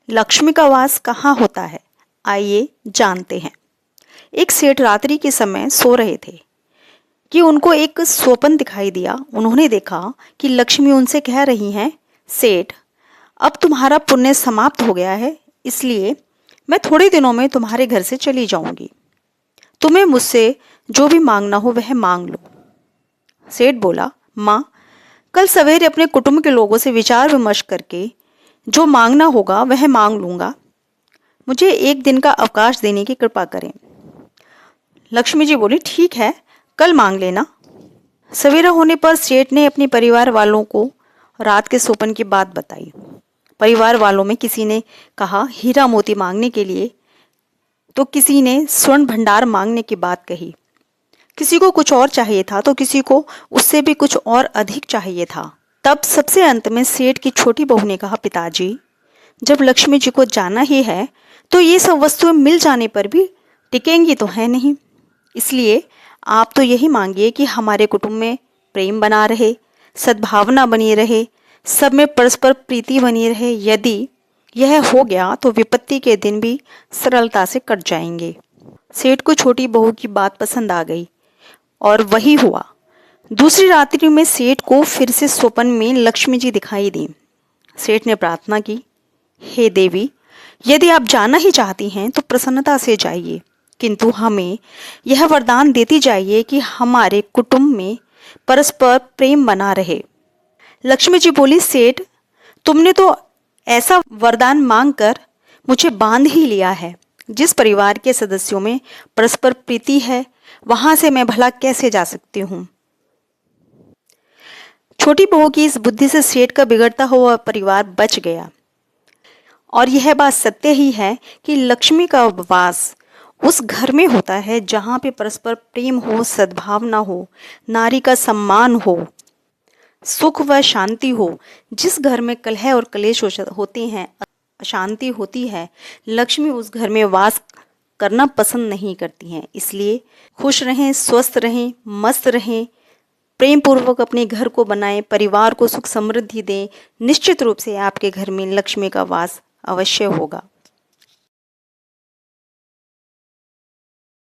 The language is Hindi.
लक्ष्मी का वास कहाँ होता है, आइए जानते हैं। एक सेठ रात्रि के समय सो रहे थे कि उनको एक स्वप्न दिखाई दिया। उन्होंने देखा कि लक्ष्मी उनसे कह रही हैं, सेठ, अब तुम्हारा पुण्य समाप्त हो गया है, इसलिए मैं थोड़े दिनों में तुम्हारे घर से चली जाऊंगी। तुम्हें मुझसे जो भी मांगना हो वह मांग लो। सेठ बोला, माँ, कल सवेरे अपने कुटुंब के लोगों से विचार विमर्श करके जो मांगना होगा वह मांग लूंगा। मुझे एक दिन का अवकाश देने की कृपा करें। लक्ष्मी जी बोली, ठीक है, कल मांग लेना। सवेरा होने पर सेठ ने अपने परिवार वालों को रात के स्वप्न की बात बताई। परिवार वालों में किसी ने कहा हीरा मोती मांगने के लिए, तो किसी ने स्वर्ण भंडार मांगने की बात कही। किसी को कुछ और चाहिए था तो किसी को उससे भी कुछ और अधिक चाहिए था। तब सबसे अंत में सेठ की छोटी बहू ने कहा, पिताजी, जब लक्ष्मी जी को जाना ही है तो ये सब वस्तुएं मिल जाने पर भी टिकेंगी तो है नहीं, इसलिए आप तो यही मांगिए कि हमारे कुटुंब में प्रेम बना रहे, सद्भावना बनी रहे, सब में परस्पर प्रीति बनी रहे। यदि यह हो गया तो विपत्ति के दिन भी सरलता से कट जाएंगे। सेठ को छोटी बहू की बात पसंद आ गई और वही हुआ। दूसरी रात्रि में सेठ को फिर से स्वप्न में लक्ष्मी जी दिखाई दी। सेठ ने प्रार्थना की, हे देवी, यदि आप जाना ही चाहती हैं तो प्रसन्नता से जाइए, किंतु हमें यह वरदान देती जाइए कि हमारे कुटुंब में परस्पर प्रेम बना रहे। लक्ष्मी जी बोली, सेठ, तुमने तो ऐसा वरदान मांगकर मुझे बांध ही लिया है। जिस परिवार के सदस्यों में परस्पर प्रीति है वहां से मैं भला कैसे जा सकती हूँ। छोटी बहू की इस बुद्धि से सेठ का बिगड़ता हुआ परिवार बच गया। और यह बात सत्य ही है कि लक्ष्मी का वास उस घर में होता है जहाँ पे परस्पर प्रेम हो, सद्भावना हो, नारी का सम्मान हो, सुख व शांति हो। जिस घर में कलह और कलेश होते हैं, अशांति होती है, लक्ष्मी उस घर में वास करना पसंद नहीं करती हैं। इसलिए खुश रहें, स्वस्थ रहें, मस्त रहें, प्रेम पूर्वक अपने घर को बनाएं, परिवार को सुख समृद्धि दें। निश्चित रूप से आपके घर में लक्ष्मी का वास अवश्य होगा।